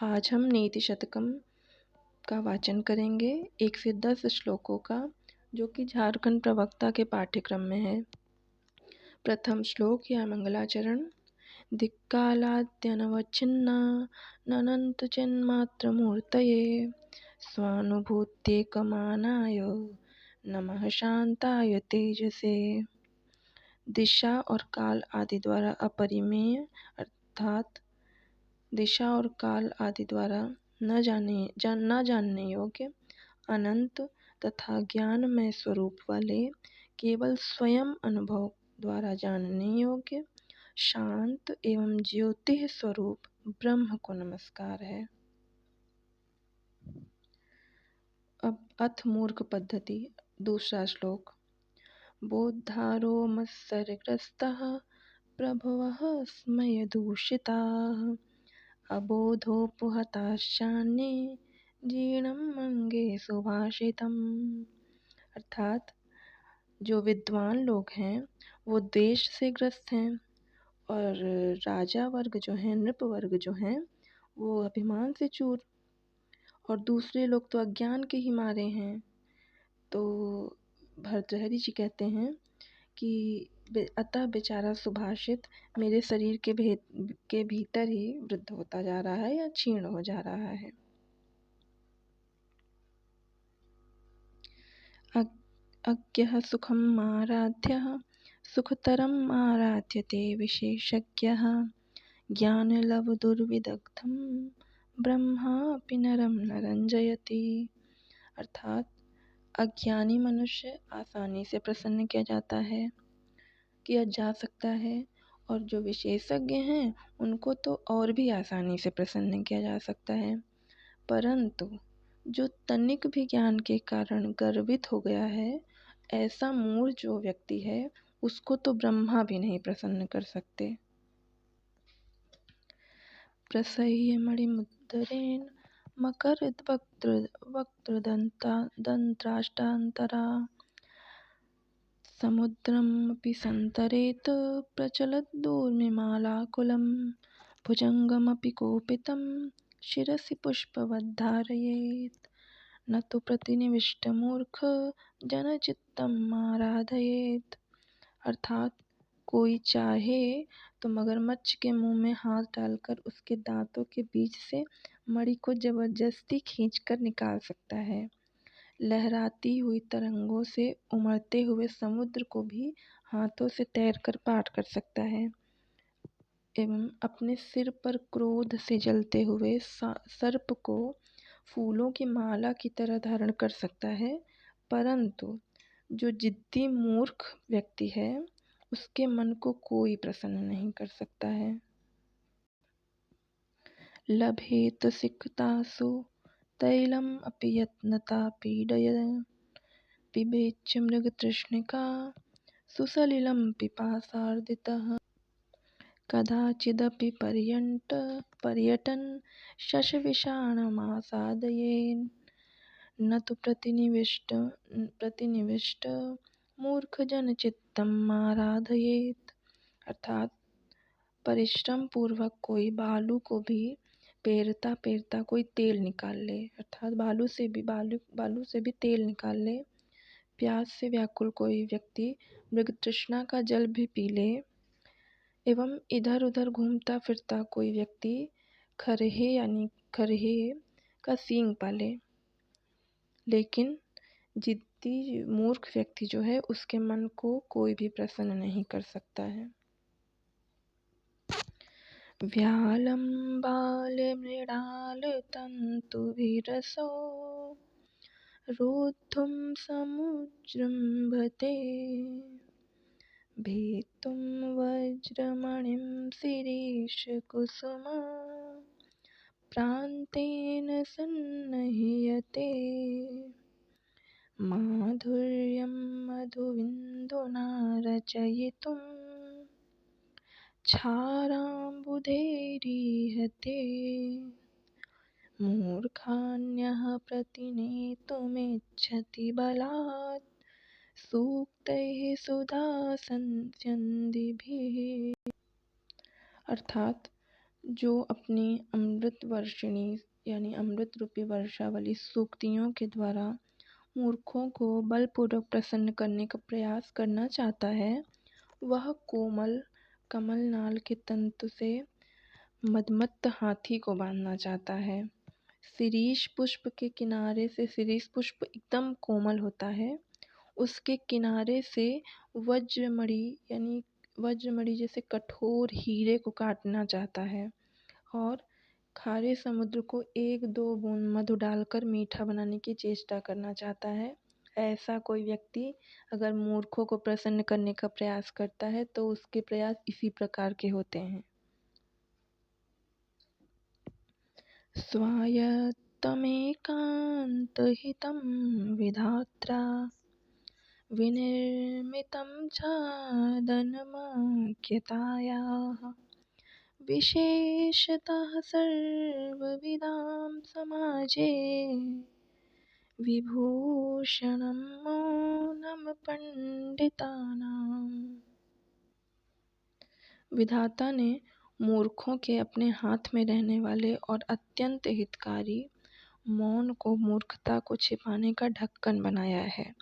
आज हम नीति शतकम का वाचन करेंगे 1 से 10 श्लोकों का, जो कि झारखंड प्रवक्ता के पाठ्यक्रम में है। प्रथम श्लोक या मंगलाचरण। धिक्कालाद्यनवच्छिन्ना ननन्तु चिन्मात्रमूर्तये स्वानुभूत्येकमानाय नमः शांताय तेजसे। दिशा और काल आदि द्वारा अपरिमेय अर्थात दिशा और काल आदि द्वारा न जानने योग्य, अनंत तथा ज्ञानमय स्वरूप वाले, केवल स्वयं अनुभव द्वारा जानने योग्य, शांत एवं ज्योति स्वरूप ब्रह्म को नमस्कार है। अब अथ मूर्ख पद्धति। दूसरा श्लोक। बोद्धारो मत्सर्गग्रस्तः प्रभवः स्मयदूषिताः अबोधोपहताश्चान्ये जीर्णम् अंगे सुभाषितम्। अर्थात जो विद्वान लोग हैं वो द्वेष से ग्रस्त हैं, और राजा वर्ग जो हैं, नृप वर्ग जो हैं, वो अभिमान से चूर, और दूसरे लोग तो अज्ञान के ही मारे हैं। तो भर्तृहरि जी कहते हैं कि अतः बेचारा सुभाषित मेरे शरीर के भीतर ही वृद्ध होता जा रहा है या क्षीण हो जा रहा है। अज्ञः सुखम् आराध्यः सुखतरम् आराध्यते विशेषज्ञः ज्ञानलब्धुर्विदग्धं ब्रह्मापि नरं न रंजयति। अर्थात अज्ञानी मनुष्य आसानी से प्रसन्न किया जा सकता है, और जो विशेषज्ञ हैं उनको तो और भी आसानी से प्रसन्न किया जा सकता है। परंतु जो तनिक भी ज्ञान के कारण गर्वित हो गया है, ऐसा मूढ़ जो व्यक्ति है, उसको तो ब्रह्मा भी नहीं प्रसन्न कर सकते। प्रसह्य मणिमुद्रेण मकरद्वक्त्रदंत्राष्टान्तरा समुद्रमपि संतरेत प्रचलद्दूर्मिमालाकुलं भुजंगमपि कोपितं शिरसि पुष्पवद्धारयेत् न तु प्रतिनिविष्टमूर्ख जनचित्तम् आराधयेत्। अर्थात कोई चाहे तो मगरमच्छ के मुंह में हाथ डालकर उसके दांतों के बीच से मणि को जबरदस्ती खींचकर निकाल सकता है। लहराती हुई तरंगों से उमड़ते हुए समुद्र को भी हाथों से तैरकर पार कर सकता है, एवं अपने सिर पर क्रोध से जलते हुए सर्प को फूलों की माला की तरह धारण कर सकता है। परंतु जो जिद्दी मूर्ख व्यक्ति है, उसके मन को कोई प्रसन्न नहीं कर सकता है। लभेत सिक्तासु तैलम अपि यत्नता पीडय पिबेच्च मृगतृष्णिका सुसलिलं पिपासार्दितः कदाचिदपि पर्यटन् शशविषाणमासादयेन् न तु प्रतिनिविष्ट मूर्खजनचित्तम् आराधयेत्। अर्थात परिश्रम पूर्वक कोई भालू को भी पेरता कोई तेल निकाल ले, अर्थात भालू से भी तेल निकाल ले। प्यास से व्याकुल कोई व्यक्ति मृगतृष्णा का जल भी पी ले, एवं इधर उधर घूमता फिरता कोई व्यक्ति खरहे का सींग पाले, लेकिन जिद्दी मूर्ख व्यक्ति जो है, उसके मन को कोई भी प्रसन्न नहीं कर सकता है। व्यालं बालमृणालतन्तुभिरसौ रोद्धुं समुजृम्भते भेत्तुं वज्रमणिं शिरीषकुसुमा प्रान्तेन सन्निह्यते माधुर्यं मधुविन्दुना रचयितुं क्षाराम्बुधैरीहते मूर्खान्यः प्रतिनेतुमिच्छति बलात् सूक्तैः सुधासंस्यन्दिभिः। अर्थात जो अपनी अमृत वर्षिणी यानी अमृत रूपी वर्षा वाली सूक्तियों के द्वारा मूर्खों को बलपूर्वक प्रसन्न करने का प्रयास करना चाहता है, वह कोमल कमल नाल के तंतु से मदमत्त हाथी को बांधना चाहता है। शिरीष पुष्प के किनारे से, शिरीष पुष्प एकदम कोमल होता है, उसके किनारे से वज्रमणि यानी वज्रमणि जैसे कठोर हीरे को काटना चाहता है और खारे समुद्र को एक दो बूंद मधु डालकर मीठा बनाने की चेष्टा करना चाहता है। ऐसा कोई व्यक्ति अगर मूर्खों को प्रसन्न करने का प्रयास करता है तो उसके प्रयास इसी प्रकार के होते हैं। स्वायत्तमेकान्तहितं विधात्रा विनिर्मितं छादनमख्यतायाः विशेषतः सर्वविदां समाजे विभूषणं मौनं पंडितानां। विधाता ने मूर्खों के अपने हाथ में रहने वाले और अत्यंत हितकारी मौन को मूर्खता को छिपाने का ढक्कन बनाया है,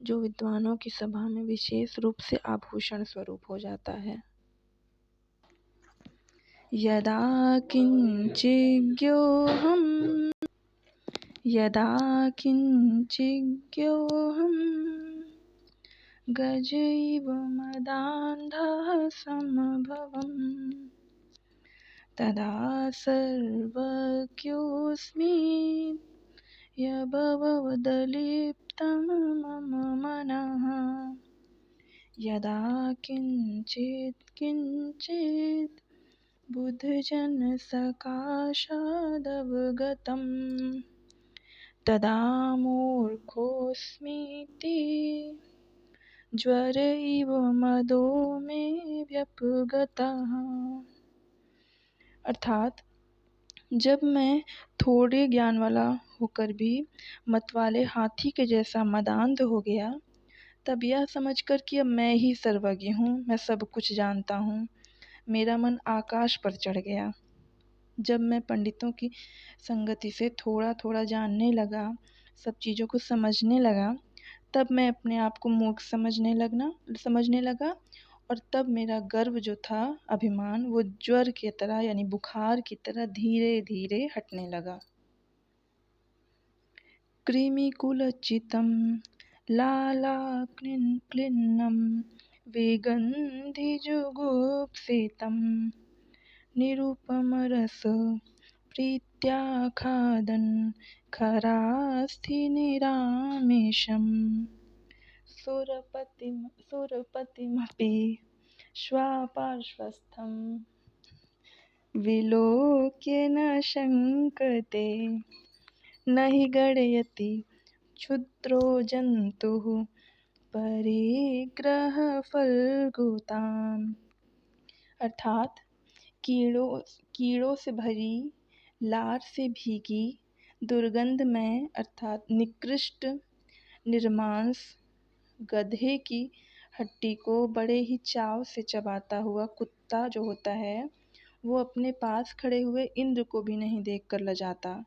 जो विद्वानों की सभा में विशेष रूप से आभूषण स्वरूप हो जाता है। यदा किञ्चिज्ञोऽहं गज इव मदान्धः समभवम् तदा सर्वज्ञोऽस्मि यभवदलिप्तं मम मनः। यदा किञ्चित् बुद्धजनसकाशादवगतं तदा मूर्खोऽस्मीति ज्वर इव मदो मे व्यपगतः। अर्थात जब मैं थोड़े ज्ञान वाला होकर भी मतवाले हाथी के जैसा मदान्ध हो गया, तब यह समझकर कि अब मैं ही सर्वज्ञ हूँ, मैं सब कुछ जानता हूँ, मेरा मन आकाश पर चढ़ गया। जब मैं पंडितों की संगति से थोड़ा थोड़ा जानने लगा, सब चीज़ों को समझने लगा, तब मैं अपने आप को मूर्ख समझने लगा और तब मेरा गर्व जो था, अभिमान, वो ज्वर की तरह यानी बुखार की तरह धीरे धीरे हटने लगा। कृमिकुलचितं लालाक्लिन्नं विगन्धिजुगुप्सितं निरुपमरस प्रीत्या खादन् खरास्थिनिरामेशम् सुरपतिमपि श्वापार्श्वस्थं विलोक्य न शङ्कते न हि गणयति क्षुद्रो जन्तुः परिग्रहफल्गुताम्। अर्थात कीड़ों से भरी, लार से भीगी, दुर्गंधमय अर्थात निकृष्ट निर्मांस गधे की हड्डी को बड़े ही चाव से चबाता हुआ कुत्ता जो होता है, वो अपने पास खड़े हुए इंद्र को भी नहीं देखकर लजाता।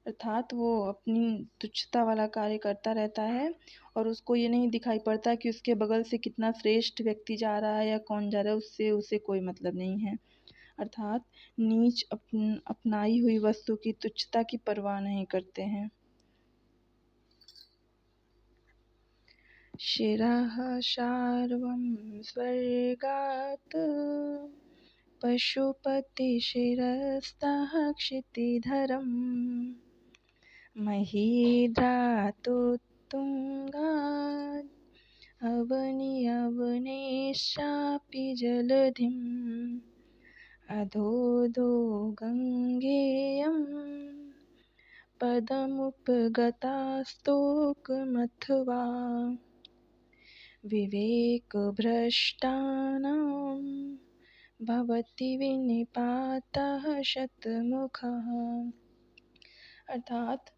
अर्थात वो अपनी तुच्छता वाला कार्य करता रहता है और उसको ये नहीं दिखाई पड़ता कि उसके बगल से कितना श्रेष्ठ व्यक्ति जा रहा है या कौन जा रहा है, उससे उसे कोई मतलब नहीं है। अर्थात नीच अपनाई हुई वस्तु की तुच्छता की परवाह नहीं करते हैं। शिरः शार्वं स्वर्गात् पशुपतिशिरस्तः क्षितिधरम् महीद्रातुत्तुङ्गात् अवनिश्चापि जलधिम् अधोधो गङ्गेयं पदमुपगतास्तोकमथवा विवेकभ्रष्टानां भवति विनिपातः शतमुखः। अर्थात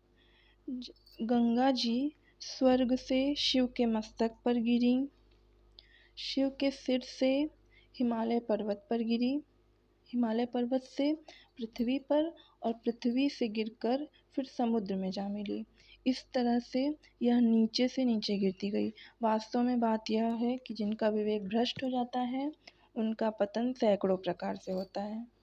गंगा जी स्वर्ग से शिव के मस्तक पर गिरी, शिव के सिर से हिमालय पर्वत पर गिरी, हिमालय पर्वत से पृथ्वी पर और पृथ्वी से गिरकर फिर समुद्र में जा मिली। इस तरह से यह नीचे से नीचे गिरती गई। वास्तव में बात यह है कि जिनका विवेक भ्रष्ट हो जाता है उनका पतन सैकड़ों प्रकार से होता है।